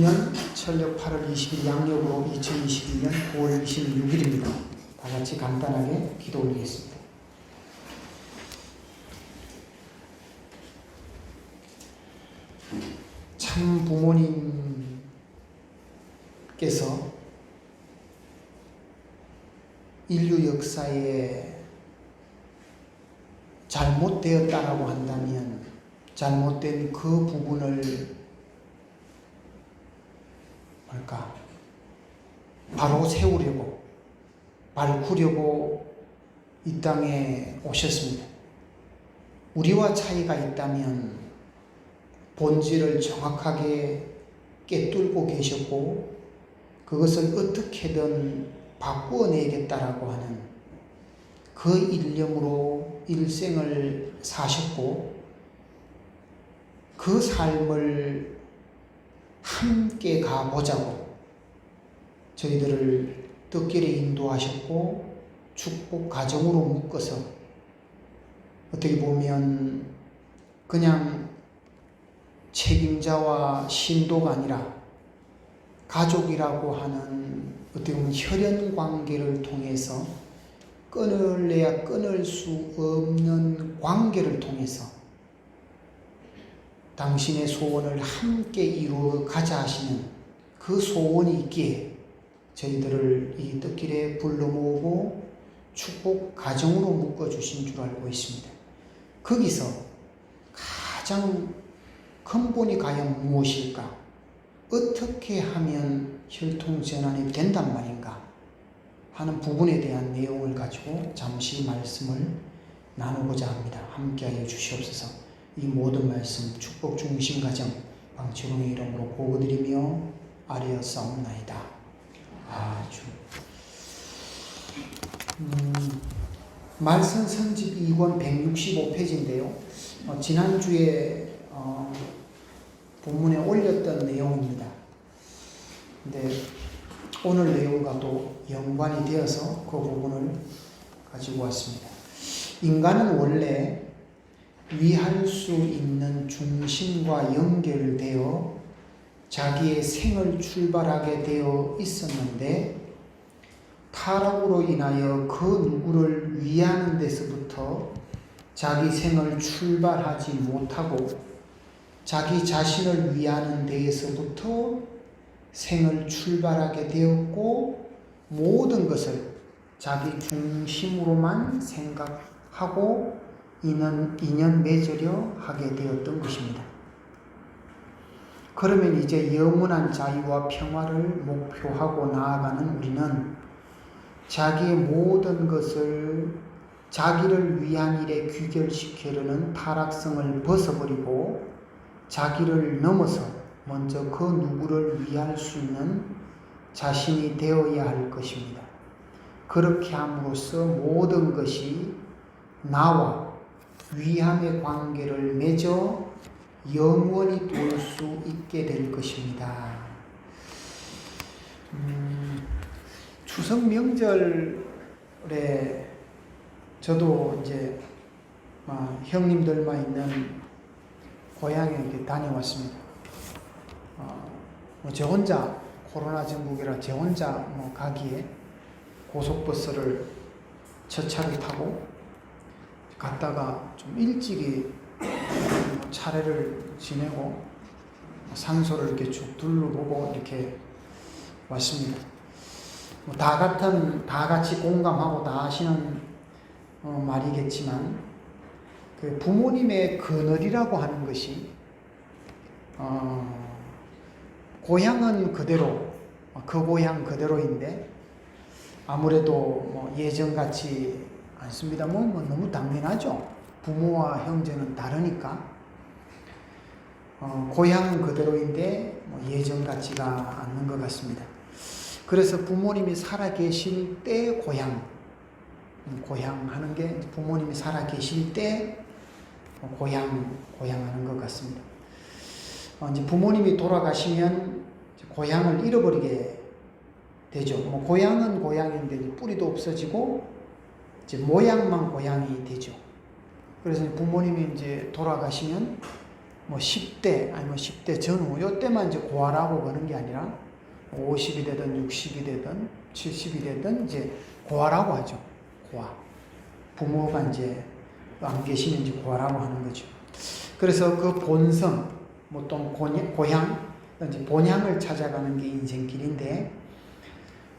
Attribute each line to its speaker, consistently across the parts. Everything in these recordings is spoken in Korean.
Speaker 1: 2019년 철력 8월 20일 양력으로 2021년 9월 26일입니다. 다 같이 간단하게 기도 올리겠습니다. 참 부모님께서 인류 역사에 잘못되었다라고 한다면 잘못된 그 부분을 바로 세우려고 바꾸려고 이 땅에 오셨습니다. 우리와 차이가 있다면 본질을 정확하게 꿰뚫고 계셨고 그것을 어떻게든 바꾸어내겠다라고 하는 그 일념으로 일생을 사셨고 그 삶을 함께 가보자고 저희들을 뜻길에 인도하셨고 축복 가정으로 묶어서 어떻게 보면 그냥 책임자와 신도가 아니라 가족이라고 하는 어떻게 보면 혈연 관계를 통해서 끊을래야 끊을 수 없는 관계를 통해서 당신의 소원을 함께 이루어 가자 하시는 그 소원이 있기에 저희들을 이 뜻길에 불러 모으고 축복 가정으로 묶어주신 줄 알고 있습니다. 거기서 가장 근본이 과연 무엇일까? 어떻게 하면 혈통전환이 된단 말인가? 하는 부분에 대한 내용을 가지고 잠시 말씀을 나누고자 합니다. 함께하여 주시옵소서. 이 모든 말씀 축복 중심 가정 방치롱의 이름으로 고드리며 아뢰어 싸움나이다. 아주 말씀 선집 2권 165페이지인데요. 지난주에 본문에 올렸던 내용입니다. 근데 오늘 내용과도 연관이 되어서 그 부분을 가지고 왔습니다. 인간은 원래 위할 수 있는 중심과 연결되어 자기의 생을 출발하게 되어 있었는데 타락으로 인하여 그 누구를 위하는 데서부터 자기 생을 출발하지 못하고 자기 자신을 위하는 데에서부터 생을 출발하게 되었고 모든 것을 자기 중심으로만 생각하고 인연 맺으려 하게 되었던 것입니다. 그러면 이제 영원한 자유와 평화를 목표하고 나아가는 우리는 자기의 모든 것을 자기를 위한 일에 귀결시키려는 타락성을 벗어버리고 자기를 넘어서 먼저 그 누구를 위할 수 있는 자신이 되어야 할 것입니다. 그렇게 함으로써 모든 것이 나와 위함의 관계를 맺어 영원히 돌 수 있게 될 것입니다. 추석 명절에 저도 이제 형님들만 있는 고향에 이렇게 다녀왔습니다. 저 혼자 코로나 전국이라 저 혼자 가기에 고속버스를 첫 차를 타고 갔다가 좀 일찍이 차례를 지내고 산소를 이렇게 쭉 둘러보고 이렇게 왔습니다. 다 같이 공감하고 다 하시는 말이겠지만 그 부모님의 그늘이라고 하는 것이 고향은 그대로 그 고향 그대로인데 아무래도 예전같이 않습니다. 너무 당연하죠. 부모와 형제는 다르니까 고향은 그대로인데 예전 같지가 않는 것 같습니다. 그래서 부모님이 살아계실 때 고향 하는 게 부모님이 살아계실 때 고향하는 것 같습니다. 이제 부모님이 돌아가시면 고향을 잃어버리게 되죠. 고향은 고향인데 뿌리도 없어지고 이제 모양만 고향이 되죠. 그래서 부모님이 이제 돌아가시면 뭐 10대 아니면 10대 전후 요때만 이제 고아라고 보는 게 아니라 50이 되든 60이 되든 70이 되든 이제 고아라고 하죠. 고아. 부모가 이제 안 계시면 이제 고아라고 하는 거죠. 그래서 그 본성, 뭐 또 고향, 이제 본향을 찾아가는 게 인생길인데,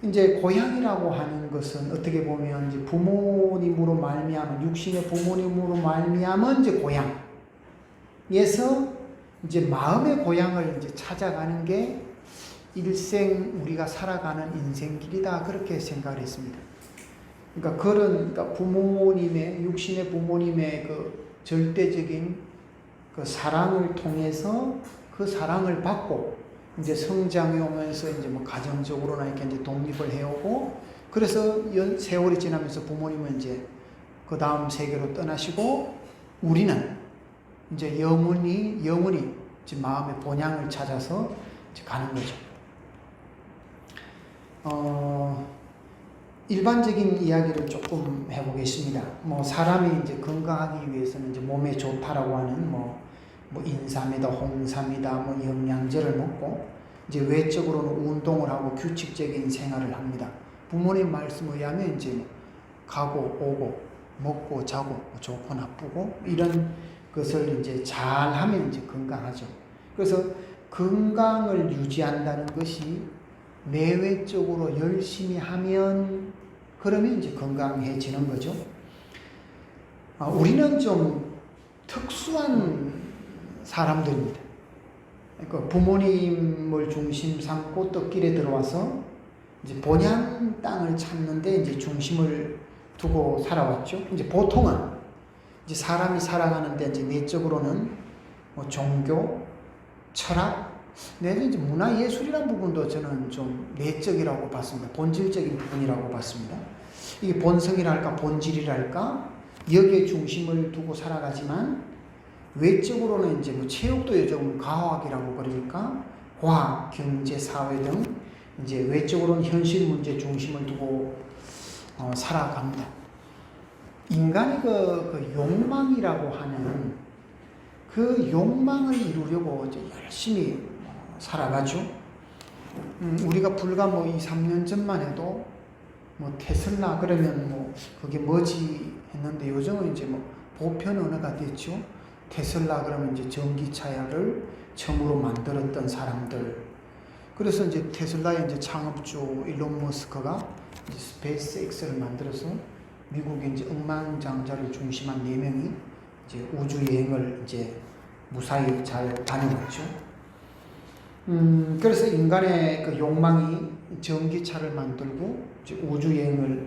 Speaker 1: 이제 고향이라고 하는 것은 어떻게 보면 이제 부모님으로 말미암은, 육신의 부모님으로 말미암은 이제 고향에서 이제 마음의 고향을 이제 찾아가는 게 일생 우리가 살아가는 인생길이다, 그렇게 생각을 했습니다. 그러니까 부모님의, 육신의 부모님의 그 절대적인 그 사랑을 통해서 그 사랑을 받고 이제 성장해 오면서 이제 뭐 가정적으로나 이렇게 이제 독립을 해오고, 그래서 세월이 지나면서 부모님은 이제 그 다음 세계로 떠나시고, 우리는 이제 영원히 이제 마음의 본향을 찾아서 이제 가는 거죠. 일반적인 이야기를 조금 해보겠습니다. 뭐 사람이 이제 건강하기 위해서는 이제 몸에 좋다라고 하는 뭐 인삼이다, 홍삼이다, 뭐 영양제를 먹고 이제 외적으로는 운동을 하고 규칙적인 생활을 합니다. 부모님 말씀에 의하면 이제 가고 오고 먹고 자고 좋고 나쁘고 이런 것을 이제 잘 하면 이제 건강하죠. 그래서 건강을 유지한다는 것이 내외적으로 열심히 하면, 그러면 이제 건강해지는 거죠. 우리는 좀 특수한 사람들입니다. 그러니까 부모님을 중심 삼고 떡길에 들어와서 이제 본향 땅을 찾는데 이제 중심을 두고 살아왔죠. 이제 보통은 이제 사람이 살아가는데 이제 내적으로는 뭐 종교, 철학, 내지 이제 문화 예술이라는 부분도 저는 좀 내적이라고 봤습니다. 본질적인 부분이라고 봤습니다. 이게 본성이랄까 본질이랄까 여기에 중심을 두고 살아가지만, 외적으로는 이제 뭐 체육도 요즘 과학이라고 그러니까 과학, 경제, 사회 등 이제 외적으로는 현실 문제 중심을 두고 살아갑니다. 인간의 그 욕망이라고 하는 그 욕망을 이루려고 이제 열심히 살아가죠. 우리가 불과 뭐 2, 3년 전만 해도 뭐 테슬라 그러면 뭐 그게 뭐지 했는데, 요즘은 이제 뭐 보편 언어가 됐죠. 테슬라 그러면 이제 전기차를 처음으로 만들었던 사람들. 그래서 이제 테슬라의 이제 창업주 일론 머스크가 이제 스페이스X를 만들어서 미국의 이제 억만장자를 중심한 4명이 이제 우주 여행을 이제 무사히 잘 다녀왔죠. 그래서 인간의 그 욕망이 전기차를 만들고 이제 우주 여행을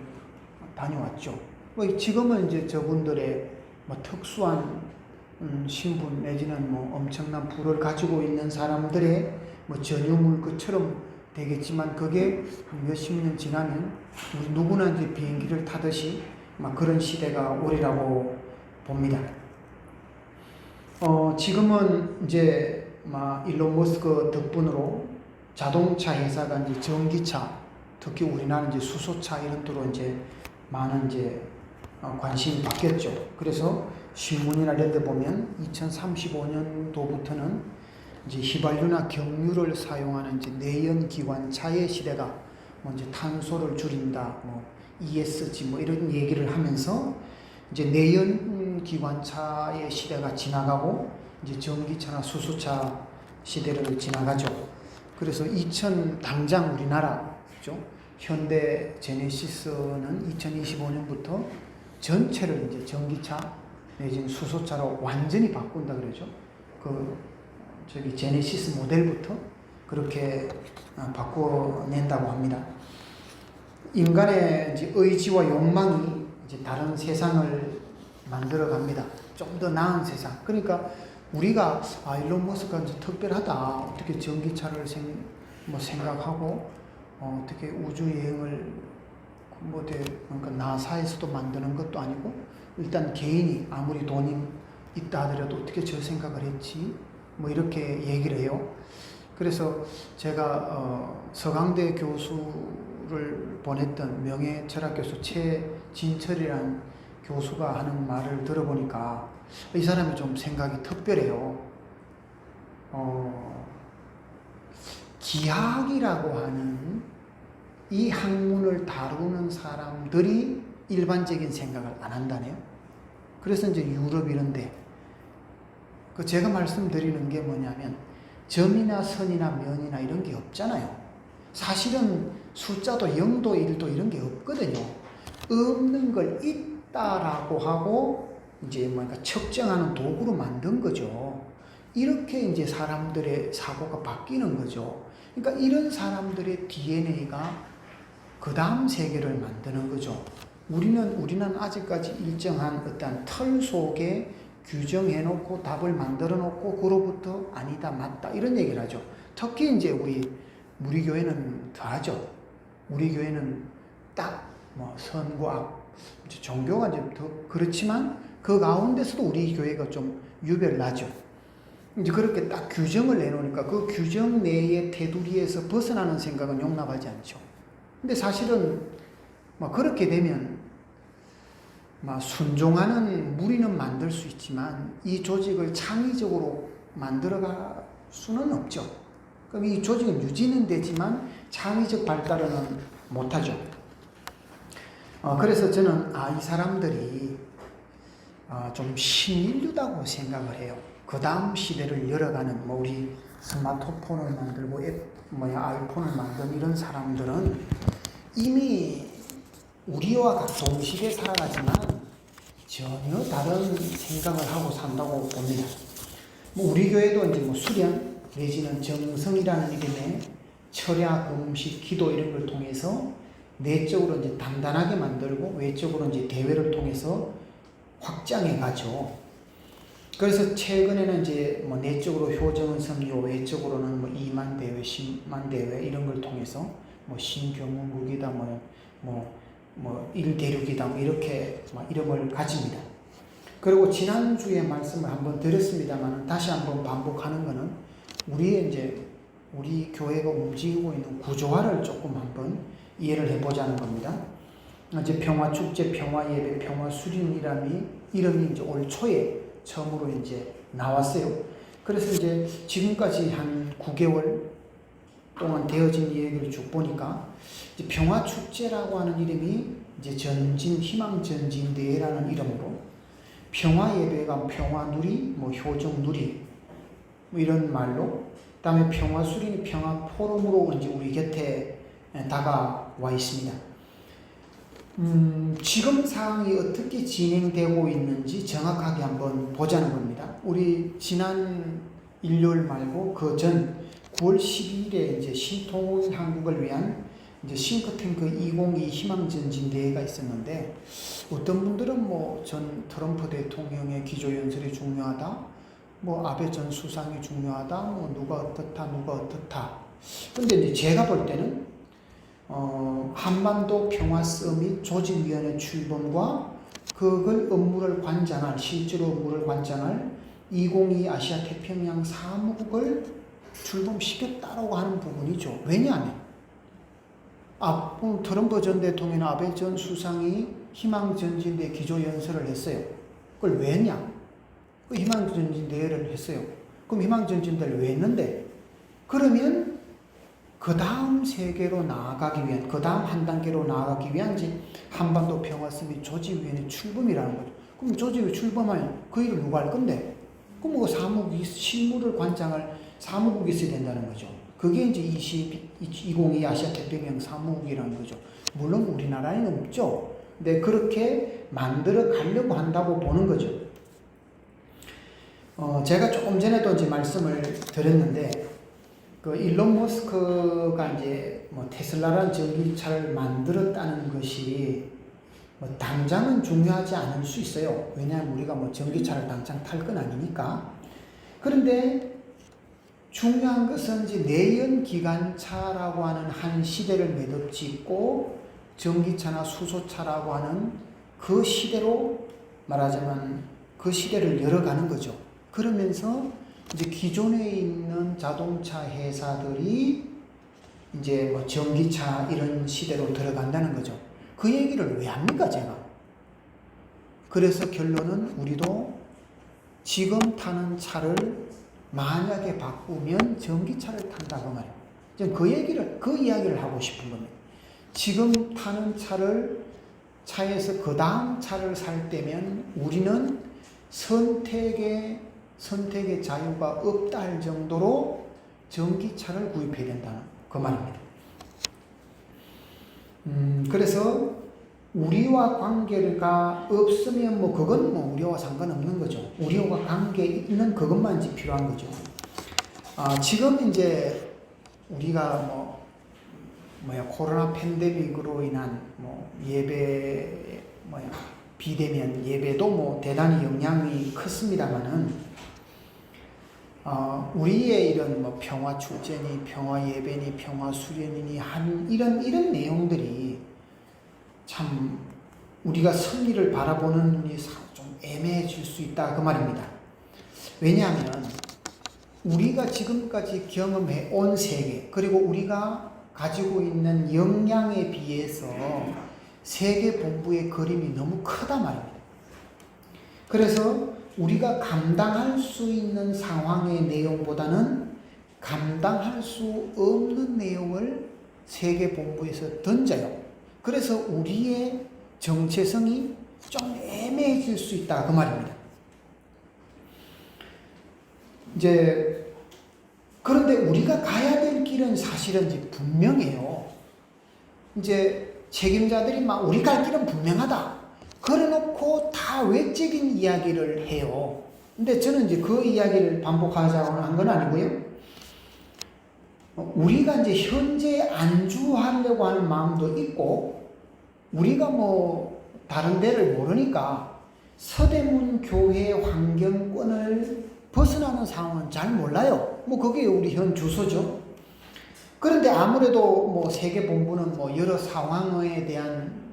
Speaker 1: 다녀왔죠. 뭐 지금은 이제 저분들의 뭐 특수한 신분 내지는 뭐 엄청난 부를 가지고 있는 사람들의 뭐 전유물 것처럼 되겠지만, 그게 몇십 년 지나면 우리 누구나 이제 비행기를 타듯이 막 그런 시대가 오리라고 봅니다. 지금은 이제 막 일론 머스크 덕분으로 자동차 회사가 이제 전기차, 특히 우리나라 이제 수소차 이런 데로 이제 많은 이제 관심이 바뀌었죠. 그래서 신문이나 이런 데 보면 2035년도부터는 이제 휘발유나 경유를 사용하는 이제 내연기관차의 시대가 뭐 이제 탄소를 줄인다, 뭐 ESG 뭐 이런 얘기를 하면서 이제 내연기관차의 시대가 지나가고 이제 전기차나 수소차 시대를 지나가죠. 그래서 당장 우리나라 그죠? 현대 제네시스는 2025년부터 전체를 이제 전기차 내지는 수소차로 완전히 바꾼다 그러죠. 제네시스 모델부터 그렇게 바꿔낸다고 합니다. 인간의 이제 의지와 욕망이 이제 다른 세상을 만들어 갑니다. 좀 더 나은 세상. 그러니까 우리가 일론 머스크가 이제 특별하다. 어떻게 전기차를 생각하고 어떻게 우주 여행을 그러니까 나사에서도 만드는 것도 아니고, 일단 개인이 아무리 돈이 있다 하더라도 어떻게 저 생각을 했지? 뭐 이렇게 얘기를 해요. 그래서 제가 서강대 교수를 보냈던 명예 철학 교수 최진철이라는 교수가 하는 말을 들어보니까 이 사람이 좀 생각이 특별해요. 기하학이라고 하는 이 학문을 다루는 사람들이 일반적인 생각을 안 한다네요. 그래서 이제 유럽 이런데 제가 말씀드리는 게 뭐냐면 점이나 선이나 면이나 이런 게 없잖아요. 사실은 숫자도 0도 1도 이런 게 없거든요. 없는 걸 있다라고 하고 이제 뭔가 측정하는 도구로 만든 거죠. 이렇게 이제 사람들의 사고가 바뀌는 거죠. 그러니까 이런 사람들의 DNA가 그 다음 세계를 만드는 거죠. 우리는 아직까지 일정한 어떤 틀 속에 규정해놓고 답을 만들어놓고 그로부터 아니다 맞다 이런 얘기를 하죠. 특히 이제 우리 교회는 더 하죠. 우리 교회는 딱 선과 악, 종교가 이제 더 그렇지만 그 가운데서도 우리 교회가 좀 유별나죠. 이제 그렇게 딱 규정을 내놓으니까 그 규정 내의 테두리에서 벗어나는 생각은 용납하지 않죠. 근데 사실은 그렇게 되면 순종하는 무리는 만들 수 있지만 이 조직을 창의적으로 만들어갈 수는 없죠. 그럼 이 조직은 유지는 되지만 창의적 발달은 못하죠. 그래서 저는 이 사람들이 좀 신인류다고 생각을 해요. 그 다음 시대를 열어가는 우리 스마트폰을 만들고 아이폰을 만든 이런 사람들은 이미 우리와 동시대에 살아가지만 전혀 다른 생각을 하고 산다고 봅니다. 우리 교회도 이제 수련 내지는 정성이라는 이름의 철야, 금식, 기도 이런 걸 통해서 내적으로 이제 단단하게 만들고 외적으로 이제 대회를 통해서 확장해 가죠. 그래서 최근에는 이제 내적으로 효정은 섬유, 외적으로는 2만 대회, 10만 대회 이런 걸 통해서 신경무국이다, 1대륙이다 이렇게 이름을 가집니다. 그리고 지난주에 말씀을 한번 드렸습니다만 다시 한번 반복하는 것은 우리 교회가 움직이고 있는 구조화를 조금 한번 이해를 해보자는 겁니다. 이제 평화축제, 평화예배, 평화수련이라는 이름이 이제 올 초에 처음으로 이제 나왔어요. 그래서 이제 지금까지 한 9개월 동안 되어진 얘기를 쭉 보니까 이제 평화축제라고 하는 이름이 이제 희망전진대회라는 이름으로 평화예배가 평화누리, 효정누리 이런 말로 그다음에 평화수련이 평화포럼으로 이제 우리 곁에 다가와 있습니다. 지금 상황이 어떻게 진행되고 있는지 정확하게 한번 보자는 겁니다. 우리 지난 일요일 말고 그 전 9월 12일에 이제 신통일 한국을 위한 이제 싱크탱크 2022 희망전진대회가 있었는데 어떤 분들은 전 트럼프 대통령의 기조연설이 중요하다, 아베 전 수상이 중요하다, 누가 어떻다. 근데 이제 제가 볼 때는 한반도 평화 서밋 조직위원회 출범과 그걸 실제로 업무를 관장할 2022 아시아 태평양 사무국을 출범시켰다라고 하는 부분이죠. 왜냐하면 트럼프 전 대통령이나 아베 전 수상이 희망전진대 기조연설을 했어요. 그걸 왜냐? 그 희망전진대회를 했어요. 그럼 희망전진대회를 왜 했는데? 그러면 그 다음 세계로 나아가기 위한, 그 다음 한 단계로 나아가기 위한 이제 한반도 평화서밋 조직위원회 출범이라는 거죠. 그럼 조직위 출범하면 그 일을 누가 할 건데? 그럼 실무를 관장할 사무국이 있어야 된다는 거죠. 그게 이제 2022 아시아 태평양 사무국이라는 거죠. 물론 우리나라에는 없죠. 근데 그렇게 만들어 가려고 한다고 보는 거죠. 제가 조금 전에도 이제 말씀을 드렸는데, 일론 머스크가 이제 테슬라라는 전기차를 만들었다는 것이 당장은 중요하지 않을 수 있어요. 왜냐하면 우리가 전기차를 당장 탈 건 아니니까. 그런데 중요한 것은 이제 내연기관차라고 하는 한 시대를 매듭짓고 전기차나 수소차라고 하는 그 시대로 말하자면 그 시대를 열어가는 거죠. 그러면서 이제 기존에 있는 자동차 회사들이 이제 전기차 이런 시대로 들어간다는 거죠. 그 얘기를 왜 합니까, 제가? 그래서 결론은 우리도 지금 타는 차를 만약에 바꾸면 전기차를 탄다 그 말이에요. 지금 그 이야기를 하고 싶은 겁니다. 지금 타는 차에서 그 다음 차를 살 때면 우리는 선택의 자유가 없다 할 정도로 전기차를 구입해야 된다는 그 말입니다. 그래서 우리와 관계가 없으면 그건 우리와 상관없는 거죠. 우리와 관계 있는 그것만 이제 필요한 거죠. 지금 이제 우리가 코로나 팬데믹으로 인한 비대면 예배도 대단히 영향이 컸습니다만은 우리의 이런 평화 축제니 평화 예배니 평화 수련이니 이런 내용들이 참 우리가 승리를 바라보는 눈이 좀 애매해질 수 있다 그 말입니다. 왜냐하면 우리가 지금까지 경험해 온 세계 그리고 우리가 가지고 있는 역량에 비해서 세계 본부의 그림이 너무 크다 말입니다. 그래서 우리가 감당할 수 있는 상황의 내용보다는 감당할 수 없는 내용을 세계 본부에서 던져요. 그래서 우리의 정체성이 좀 애매해질 수 있다 그 말입니다. 그런데 우리가 가야 될 길은 사실은 이제 분명해요. 책임자들이 우리 갈 길은 분명하다. 그래놓고 다 외적인 이야기를 해요. 근데 저는 그 이야기를 반복하자고 한 건 아니고요. 우리가 현재 안주하려고 하는 마음도 있고, 우리가 다른 데를 모르니까 서대문 교회 환경권을 벗어나는 상황은 잘 몰라요. 그게 우리 현 주소죠. 그런데 아무래도 세계 본부는 여러 상황에 대한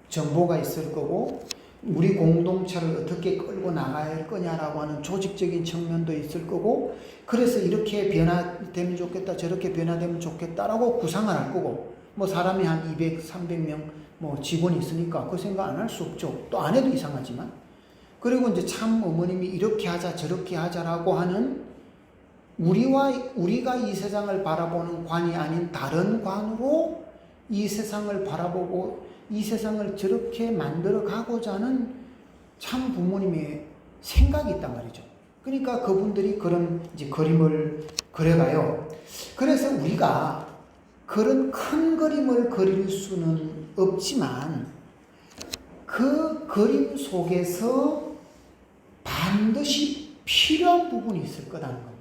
Speaker 1: 정보가 있을 거고, 우리 공동체를 어떻게 끌고 나갈 거냐라고 하는 조직적인 측면도 있을 거고, 그래서 이렇게 변화되면 좋겠다, 저렇게 변화되면 좋겠다라고 구상을 할 거고, 사람이 한 200, 300명 직원이 있으니까 그 생각 안 할 수 없죠. 또 안 해도 이상하지만. 그리고 참 어머님이 이렇게 하자, 저렇게 하자라고 하는 우리가 이 세상을 바라보는 관이 아닌 다른 관으로 이 세상을 바라보고 이 세상을 저렇게 만들어 가고자 하는 참 부모님의 생각이 있단 말이죠. 그러니까 그분들이 그런 그림을 그려가요. 그래서 우리가 그런 큰 그림을 그릴 수는 없지만 그 그림 속에서 반드시 필요한 부분이 있을 거라는 겁니다.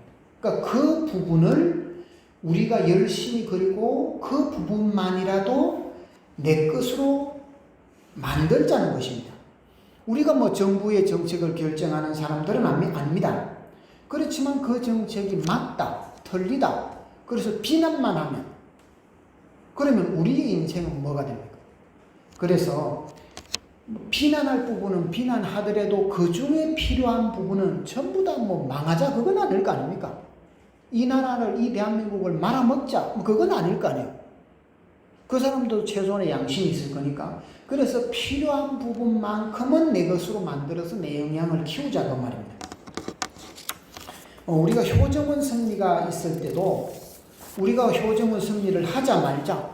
Speaker 1: 그러니까 그 부분을 우리가 열심히 그리고 그 부분만이라도 내 것으로 만들자는 것입니다. 우리가 정부의 정책을 결정하는 사람들은 아닙니다. 그렇지만 그 정책이 맞다, 틀리다, 그래서 비난만 하면, 그러면 우리의 인생은 뭐가 됩니까? 그래서 비난할 부분은 비난하더라도 그 중에 필요한 부분은 전부 다 망하자 그건 아닐 거 아닙니까? 이 나라를, 이 대한민국을 말아먹자 그건 아닐 거 아니에요. 그 사람도 최소한의 양심이 있을 거니까. 그래서 필요한 부분만큼은 내 것으로 만들어서 내 영향을 키우자 그 말입니다. 우리가 효정원 승리가 있을 때도 우리가 효정원 승리를 하자 말자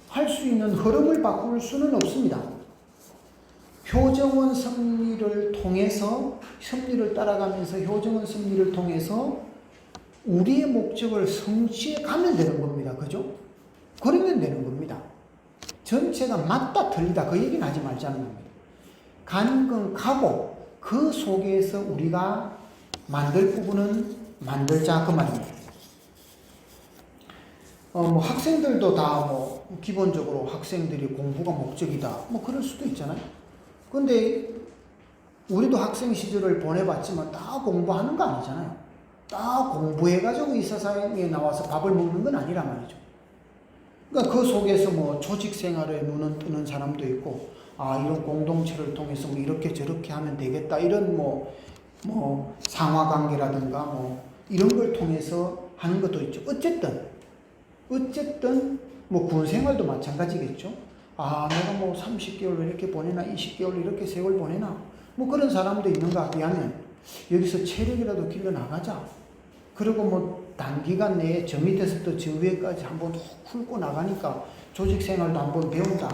Speaker 1: 할 수 있는 흐름을 바꿀 수는 없습니다. 효정원 승리를 통해서 승리를 따라가면서 효정원 승리를 통해서 우리의 목적을 성취해 가면 되는 겁니다. 그죠? 그러면 되는 겁니다. 전체가 맞다 틀리다 그 얘기는 하지 말자는 겁니다. 가는 건 가고 그 속에서 우리가 만들 부분은 만들자 그 말입니다. 학생들도 다 기본적으로 학생들이 공부가 목적이다 그럴 수도 있잖아요. 근데 우리도 학생 시절을 보내봤지만 다 공부하는 거 아니잖아요. 다 공부해가지고 이 세상에 나와서 밥을 먹는 건 아니란 말이죠. 그러니까 그 속에서 조직 생활에 눈은 뜨는 사람도 있고, 이런 공동체를 통해서 이렇게 저렇게 하면 되겠다. 이런 상하관계라든가 이런 걸 통해서 하는 것도 있죠. 어쨌든 군 생활도 마찬가지겠죠. 내가 30개월 이렇게 보내나, 20개월 이렇게 세월 보내나, 그런 사람도 있는가 비하면 여기서 체력이라도 길러 나가자. 그리고 뭐 단기간 내에 저 밑에서부터 저 위에까지 한번 훅 훑고 나가니까 조직 생활도 한번 배운다.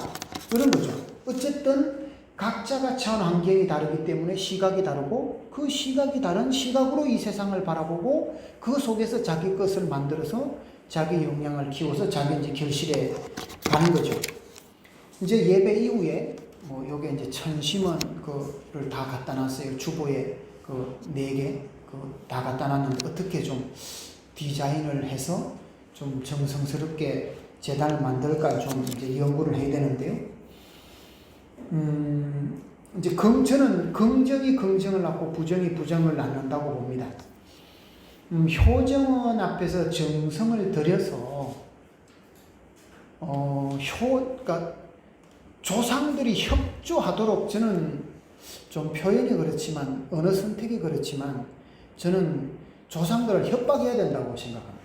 Speaker 1: 그런 거죠. 어쨌든 각자가 처한 환경이 다르기 때문에 시각이 다르고 그 시각이 다른 시각으로 이 세상을 바라보고 그 속에서 자기 것을 만들어서 자기 역량을 키워서 자기 이제 결실에 가는 거죠. 이제 예배 이후에 뭐 요게 이제 천심원 그를 다 갖다 놨어요. 주보에 그 4개 그 다 갖다 놨는데 어떻게 좀 디자인을 해서 좀 정성스럽게 재단을 만들까 좀 이제 연구를 해야 되는데요. 이제 저는 긍정이 긍정을 낳고 부정이 부정을 낳는다고 봅니다. 효정원 앞에서 정성을 들여서 그러니까 조상들이 협조하도록 저는 좀 표현이 그렇지만 언어 선택이 그렇지만 저는 조상들을 협박해야 된다고 생각합니다.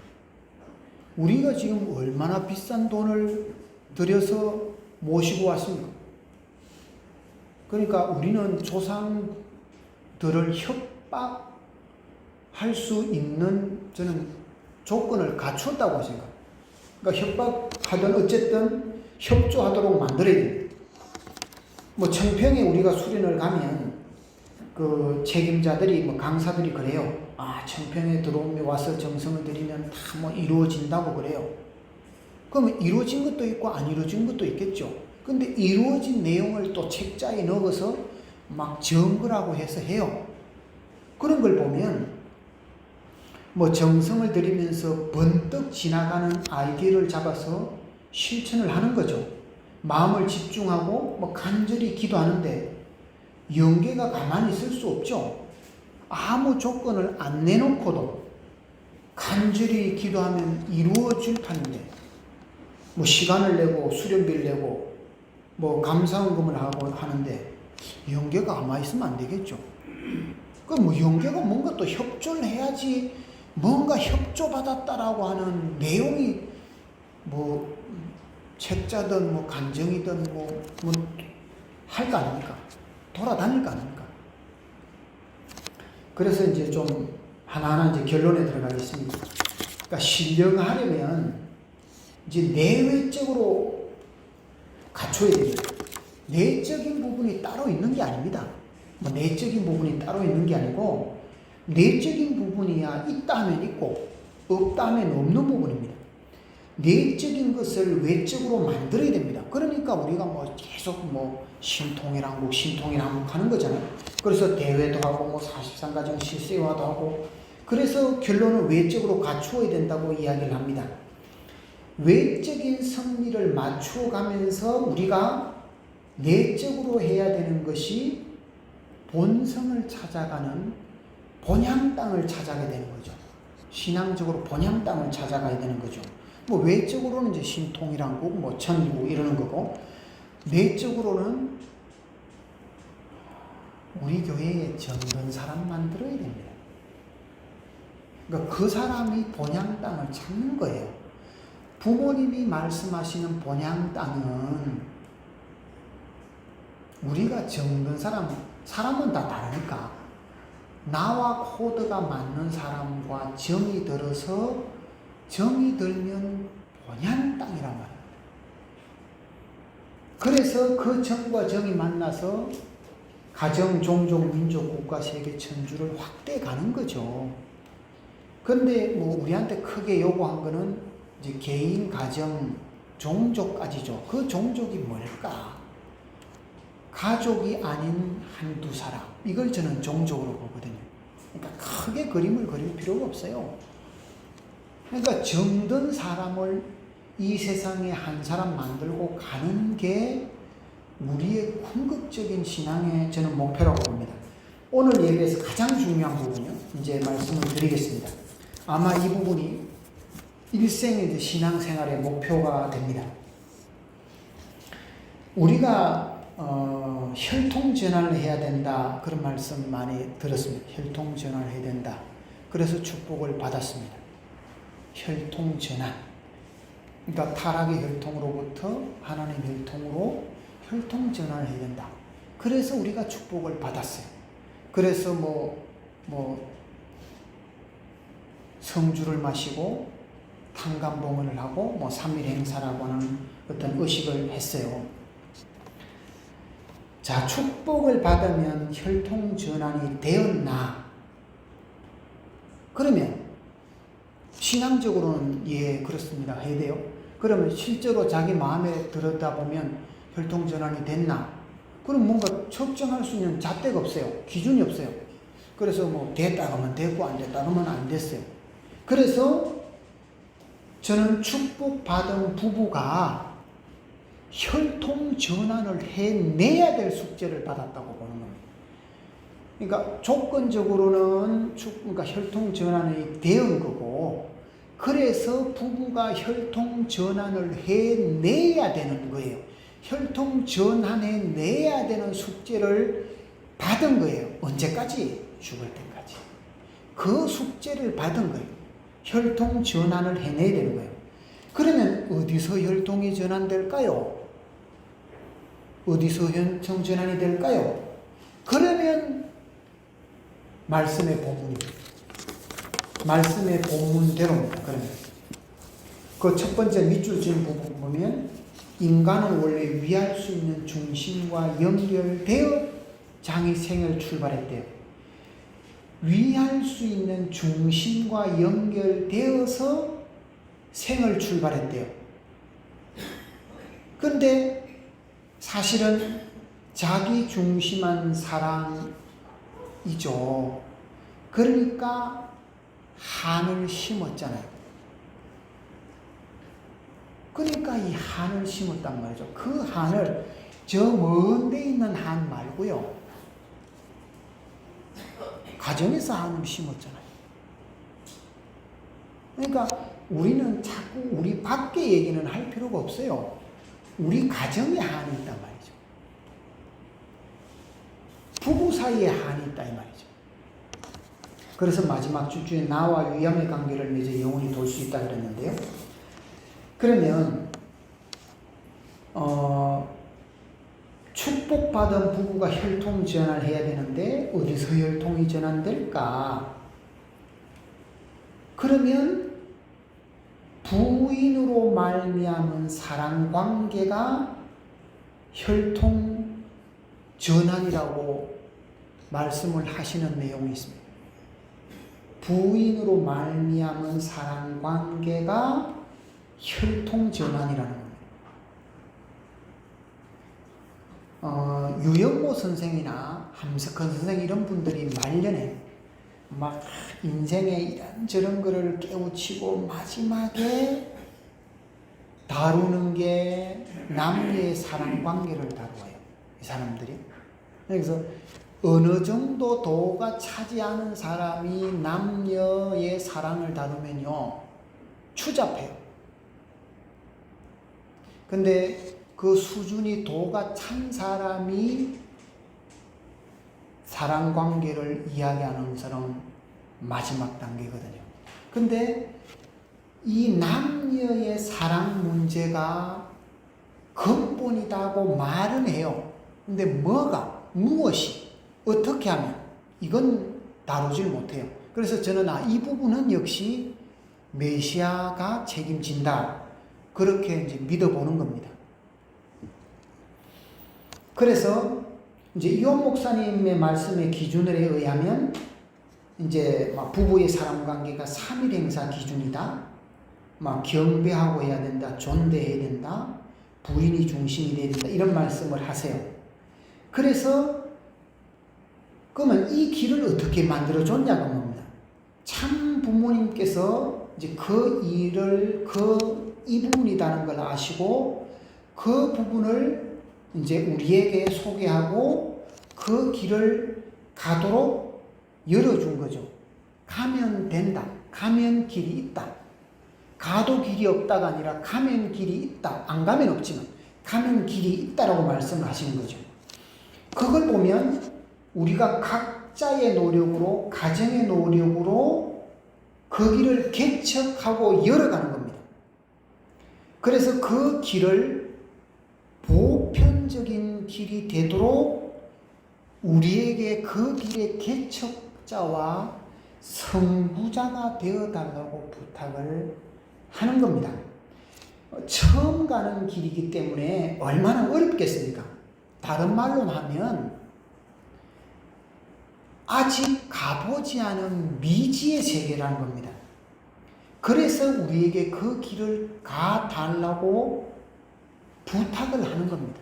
Speaker 1: 우리가 지금 얼마나 비싼 돈을 들여서 모시고 왔습니까? 그러니까 우리는 조상들을 협박할 수 있는 저는 조건을 갖췄다고 생각합니다. 그러니까 협박하든 어쨌든 협조하도록 만들어야 됩니다. 뭐 청평에 우리가 수련을 가면 그 책임자들이 뭐 강사들이 그래요. 아, 청평에 들어오면 와서 정성을 들이면 다 뭐 이루어진다고 그래요. 그러면 이루어진 것도 있고 안 이루어진 것도 있겠죠. 근데 이루어진 내용을 또 책자에 넣어서 막 정거라고 해서 해요. 그런 걸 보면 뭐 정성을 들이면서 번뜩 지나가는 아이디어를 잡아서 실천을 하는 거죠. 마음을 집중하고 뭐 간절히 기도하는데 영계가 가만히 있을 수 없죠. 아무 조건을 안 내놓고도 간절히 기도하면 이루어질 판인데 뭐 시간을 내고 수련비를 내고 뭐 감사원금을 하고 하는데 영계가 가만히 있으면 안 되겠죠. 그럼 뭐 영계가 뭔가 또 협조를 해야지 뭔가 협조받았다라고 하는 내용이 뭐 책자든 뭐 간정이든 뭐 할 거 아닙니까? 돌아다닐 거 아닙니까? 그래서 이제 좀 하나하나 이제 결론에 들어가겠습니다. 그러니까 신령하려면 이제 내외적으로 갖춰야 됩니다. 내적인 부분이 따로 있는 게 아닙니다. 뭐 내적인 부분이 따로 있는 게 아니고 내적인 부분이야 있다 하면 있고 없다 하면 없는 부분입니다. 내적인 것을 외적으로 만들어야 됩니다. 그러니까 우리가 뭐 계속 뭐 신통일한국 하는 거잖아요. 그래서 대회도 하고 뭐 43가정 실세화도 하고 그래서 결론은 외적으로 갖추어야 된다고 이야기를 합니다. 외적인 섭리를 맞추어 가면서 우리가 내적으로 해야 되는 것이 본성을 찾아가는 본향 땅을 찾아가야 되는 거죠. 신앙적으로 본향 땅을 찾아가야 되는 거죠. 뭐 외적으로는 이제 신통일한국, 뭐 천국 이러는 거고 내적으로는 우리 교회에 정든 사람 만들어야 됩니다. 그러니까 그 사람이 본향 땅을 찾는 거예요. 부모님이 말씀하시는 본향 땅은 우리가 정든 사람은 다 다르니까 나와 코드가 맞는 사람과 정이 들어서 정이 들면 본향 땅이란 말입니다. 그래서 그 정과 정이 만나서 가정, 종족, 민족, 국가, 세계, 천주를 확대해 가는 거죠. 근데 뭐 우리한테 크게 요구한 거는 이제 개인, 가정, 종족까지죠. 그 종족이 뭘까? 가족이 아닌 한두 사람. 이걸 저는 종족으로 보거든요. 그러니까 크게 그림을 그릴 필요가 없어요. 그러니까 정든 사람을 이 세상에 한 사람 만들고 가는 게 우리의 궁극적인 신앙의 저는 목표라고 봅니다. 오늘 예배에서 가장 중요한 부분이요. 이제 말씀을 드리겠습니다. 아마 이 부분이 일생의 신앙생활의 목표가 됩니다. 우리가 혈통전환을 해야 된다. 그런 말씀 많이 들었습니다. 혈통전환을 해야 된다. 그래서 축복을 받았습니다. 혈통전환. 그러니까 타락의 혈통으로부터 하나님 혈통으로 혈통전환을 해야 된다. 그래서 우리가 축복을 받았어요. 그래서 뭐 성주를 마시고 탄감봉헌을 하고 뭐 3일 행사라고 하는 어떤 의식을 했어요. 자, 축복을 받으면 혈통전환이 되었나? 그러면 신앙적으로는 예, 그렇습니다. 해야 돼요. 그러면 실제로 자기 마음에 들여다보면 혈통전환이 됐나? 그럼 뭔가 측정할 수 있는 잣대가 없어요. 기준이 없어요. 그래서 뭐 됐다 하면 됐고 안 됐다 하면 안 됐어요. 그래서 저는 축복받은 부부가 혈통전환을 해내야 될 숙제를 받았다고 보는 겁니다. 그러니까 조건적으로는 그러니까 혈통전환이 되은 거고, 그래서 부부가 혈통전환을 해내야 되는 거예요. 혈통전환해내야 되는 숙제를 받은 거예요. 언제까지? 죽을 때까지. 그 숙제를 받은 거예요. 혈통전환을 해내야 되는 거예요. 그러면 어디서 혈통이 전환될까요? 어디서 혈통전환이 될까요? 그러면 말씀의 본문입니다. 말씀의 본문대로입니다. 그러면 그 첫 번째 밑줄 지은 부분 보면 인간은 원래 위할 수 있는 중심과 연결되어 장이 생을 출발했대요. 위할 수 있는 중심과 연결되어서 생을 출발했대요. 그런데 사실은 자기 중심한 사랑이죠. 그러니까 한을 심었잖아요. 그러니까 이 한을 심었단 말이죠. 그 한을 저 먼 데 있는 한 말고요. 가정에서 한을 심었잖아요. 그러니까 우리는 자꾸 우리 밖에 얘기는 할 필요가 없어요. 우리 가정에 한이 있단 말이죠. 부부 사이에 한이 있다 이 말이죠. 그래서 마지막 주에 나와 위암의 관계를 맺어 영원히 돌 수 있다 그랬는데요. 그러면 축복받은 부부가 혈통 전환을 해야 되는데 어디서 혈통이 전환될까? 그러면 부인으로 말미암은 사랑관계가 혈통 전환이라고 말씀을 하시는 내용이 있습니다. 부인으로 말미암은 사랑관계가 혈통 전환이라는 겁니다. 유영모 선생이나 함석헌 선생 이런 분들이 말년에 막 인생의 이런저런 거를 깨우치고 마지막에 다루는 게 남녀의 사랑관계를 다루어요. 이 사람들이. 그래서 어느 정도 도가 차지 않은 사람이 남녀의 사랑을 다루면요 추잡해요. 근데 그 수준이 도가 찬 사람이 사랑관계를 이야기하는 것은 마지막 단계거든요. 근데 이 남녀의 사랑 문제가 근본이다고 말은 해요. 근데 무엇이, 어떻게 하면 이건 다루질 못해요. 그래서 저는 이 부분은 역시 메시아가 책임진다. 그렇게 이제 믿어보는 겁니다. 그래서 이제 이온 목사님의 말씀의 기준에 의하면 이제 막 부부의 사람 관계가 3일 행사 기준이다. 막 경배하고 해야 된다. 존대해야 된다. 부인이 중심이 돼야 된다. 이런 말씀을 하세요. 그래서 그러면 이 길을 어떻게 만들어줬냐고 합니다. 참 부모님께서 이제 그 일을 이 부분이라는 걸 아시고 그 부분을 이제 우리에게 소개하고 그 길을 가도록 열어준 거죠. 가면 된다. 가면 길이 있다. 가도 길이 없다가 아니라 가면 길이 있다. 안 가면 없지만 가면 길이 있다라고 말씀을 하시는 거죠. 그걸 보면 우리가 각자의 노력으로, 가정의 노력으로 그 길을 개척하고 열어가는 겁니다. 그래서 그 길을 보편적인 길이 되도록 우리에게 그 길의 개척자와 성부자가 되어달라고 부탁을 하는 겁니다. 처음 가는 길이기 때문에 얼마나 어렵겠습니까? 다른 말로 하면 아직 가보지 않은 미지의 세계라는 겁니다. 그래서 우리에게 그 길을 가달라고 부탁을 하는 겁니다.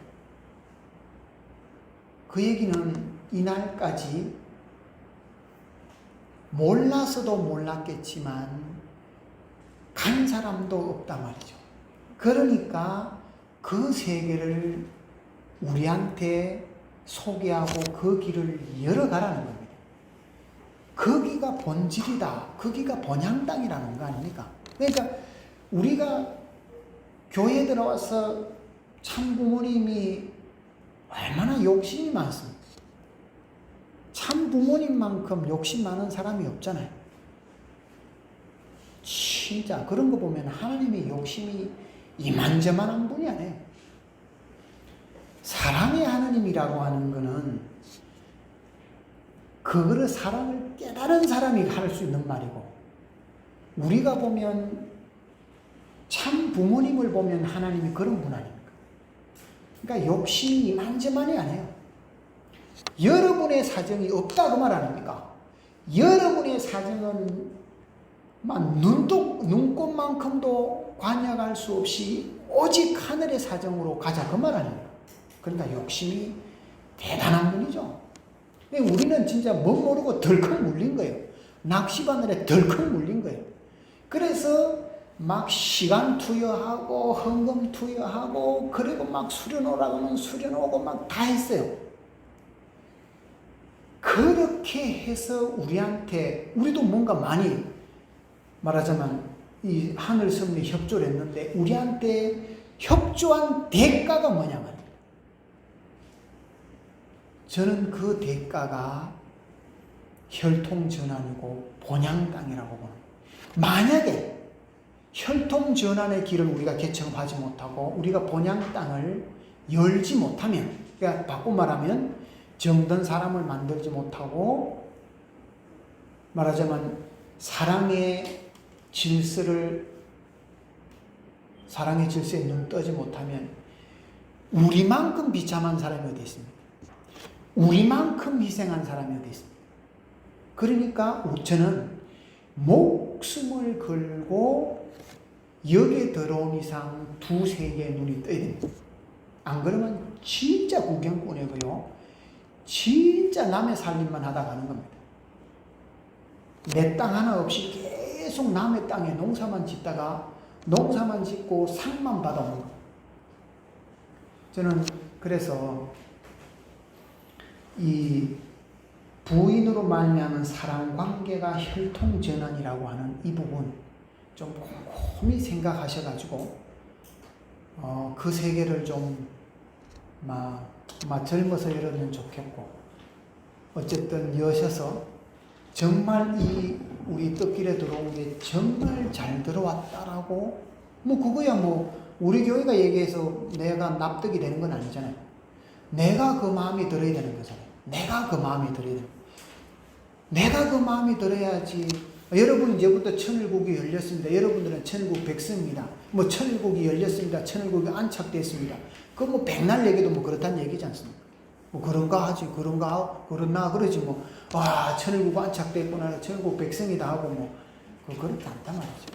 Speaker 1: 그 얘기는 이날까지 몰라서도 몰랐겠지만 간 사람도 없단 말이죠. 그러니까 그 세계를 우리한테 소개하고 그 길을 열어가라는 겁니다. 거기가 본질이다. 거기가 본향 땅이라는 거 아닙니까? 그러니까 우리가 교회에 들어와서 참 부모님이 얼마나 욕심이 많습니까? 참 부모님만큼 욕심 많은 사람이 없잖아요. 진짜 그런 거 보면 하나님의 욕심이 이만저만한 분이 아니에요. 사랑의 하나님이라고 하는 거는 그거를 사랑을 깨달은 사람이 할 수 있는 말이고, 우리가 보면 참 부모님을 보면 하나님이 그런 분 아닙니까? 그러니까 욕심이 이만저만이 아니에요. 여러분의 사정이 없다고 말 아닙니까? 여러분의 사정은 눈꽃만큼도 관여할 수 없이 오직 하늘의 사정으로 가자 그 말 아닙니까? 그러니까 욕심이 대단한 분이죠. 우리는 진짜 뭐 모르고 덜컥 물린 거예요. 낚시바늘에 덜컥 물린 거예요. 그래서 막 시간 투여하고 헌금 투여하고 그리고 막 수련오라고 하면 수련오고 막 다 했어요. 그렇게 해서 우리도 뭔가 많이 말하자면 이 하늘 섭리 협조를 했는데 우리한테 협조한 대가가 뭐냐 말이에요. 저는 그 대가가 혈통전환이고 본향땅이라고 보는 거예요. 만약에 혈통전환의 길을 우리가 개척하지 못하고 우리가 본향땅을 열지 못하면, 그러니까 바꿔 말하면 정든 사람을 만들지 못하고 말하자면 사랑의 질서에 눈 뜨지 못하면 우리만큼 비참한 사람이 어디 있습니까? 우리만큼 희생한 사람이 어디 있습니까? 그러니까 저는 목숨을 걸고 여기에 들어온 이상 두세 개의 눈이 떠야 됩니다. 안 그러면 진짜 구경꾼이고요. 진짜 남의 살림만 하다 가는 겁니다. 내 땅 하나 없이 계속 남의 땅에 농사만 짓고 상만 받아오는 겁니다. 저는 그래서 이 부인으로 말미암은 사랑 관계가 혈통전환이라고 하는 이 부분 좀 곰곰이 생각하셔가지고 그 세계를 좀 젊어서 열으면 좋겠고, 어쨌든 여셔서 정말 우리 뜻길에 들어온 게 정말 잘 들어왔다라고 그거야 우리 교회가 얘기해서 내가 납득이 되는 건 아니잖아요. 내가 그 마음이 들어야 되는 거잖아요. 내가 그 마음이 들어야지. 여러분 이제부터 천일국이 열렸습니다. 여러분들은 천일국 백성입니다. 천일국이 열렸습니다. 천일국이 안착됐습니다. 그 백날 얘기도 그렇다는 얘기지 않습니까? 그런가 하지, 그러나 그러지 천일국 안착됐구나, 천일국 백성이다 하고 그렇지 않단 말이죠.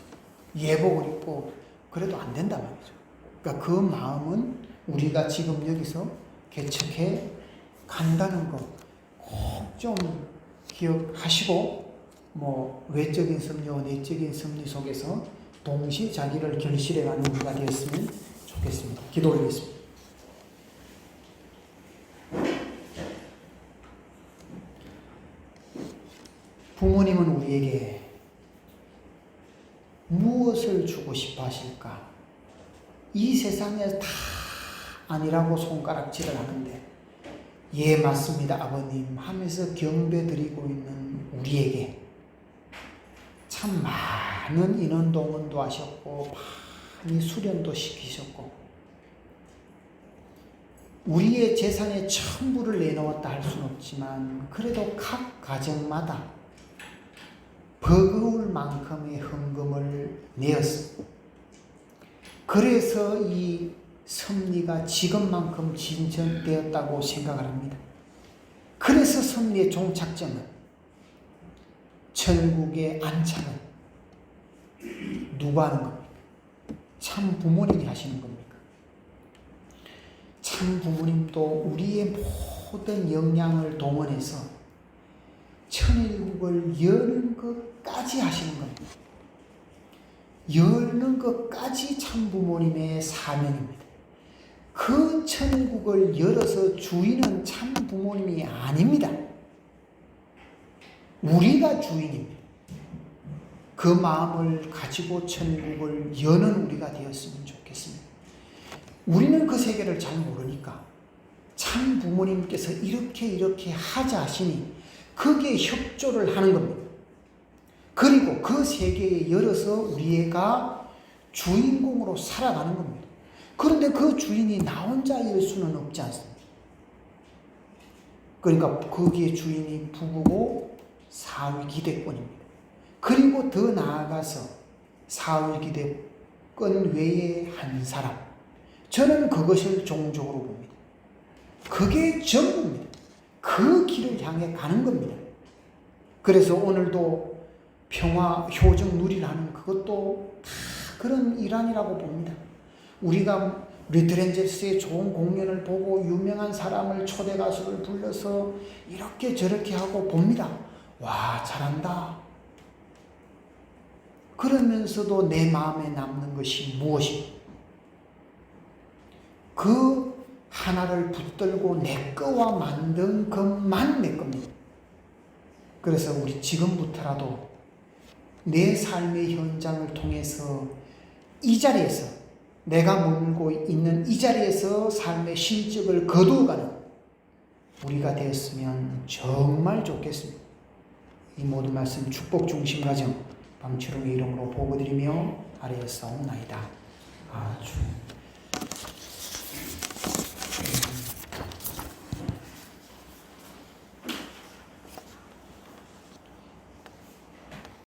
Speaker 1: 예복을 입고 그래도 안 된단 말이죠. 그러니까 그 마음은 우리가 지금 여기서 개척해 간다는 거 꼭 좀 기억하시고, 외적인 섭리와 내적인 섭리 속에서 동시에 자기를 결실해가는 우리가 되었으면 좋겠습니다. 기도 올리겠습니다. 부모님은 우리에게 무엇을 주고 싶어 하실까? 이 세상에 다 아니라고 손가락질을 하는데, 예 맞습니다 아버님 하면서 경배드리고 있는 우리에게 참 많은 인원 동원도 하셨고 많이 수련도 시키셨고 우리의 재산의 전부를 내놓았다 할 수는 없지만 그래도 각 가정마다 버거울 만큼의 헌금을 내었습니다. 그래서 이 섭리가 지금만큼 진전되었다고 생각을 합니다. 그래서 섭리의 종착점은 천국의 안착은 누가 하는 겁니까? 참 부모님이 하시는 겁니까? 참 부모님도 우리의 모든 역량을 동원해서 천일국을 여는 것까지 하시는 겁니다. 여는 것까지 참 부모님의 사명입니다. 그 천국을 열어서 주인은 참 부모님이 아닙니다. 우리가 주인입니다. 그 마음을 가지고 천국을 여는 우리가 되었으면 좋겠습니다. 우리는 그 세계를 잘 모르니까 참 부모님께서 이렇게 하자 하시니 거기에 협조를 하는 겁니다. 그리고 그 세계에 열어서 우리가 주인공으로 살아가는 겁니다. 그런데 그 주인이 나 혼자일 수는 없지 않습니까? 그러니까 거기에 주인이 부부고 사위기대권입니다. 그리고 더 나아가서 사위기대권 외에 한 사람, 저는 그것을 종족으로 봅니다. 그게 전부입니다. 그 길을 향해 가는 겁니다. 그래서 오늘도 평화 효정 누리라는 그것도 다 그런 일환이라고 봅니다. 우리가 리트렌제스의 좋은 공연을 보고 유명한 사람을 초대 가수를 불러서 이렇게 저렇게 하고 봅니다. 와, 잘한다. 그러면서도 내 마음에 남는 것이 무엇입니까? 그 하나를 붙들고 내 거와 만든 것만 내 겁니다. 그래서 우리 지금부터라도 내 삶의 현장을 통해서 이 자리에서 내가 머물고 있는 이 자리에서 삶의 실적을 거두어가는 우리가 되었으면 정말 좋겠습니다. 이 모든 말씀 축복 중심 가정 방추룡의 이름으로 보고드리며 아뢰었사옵나이다. 아주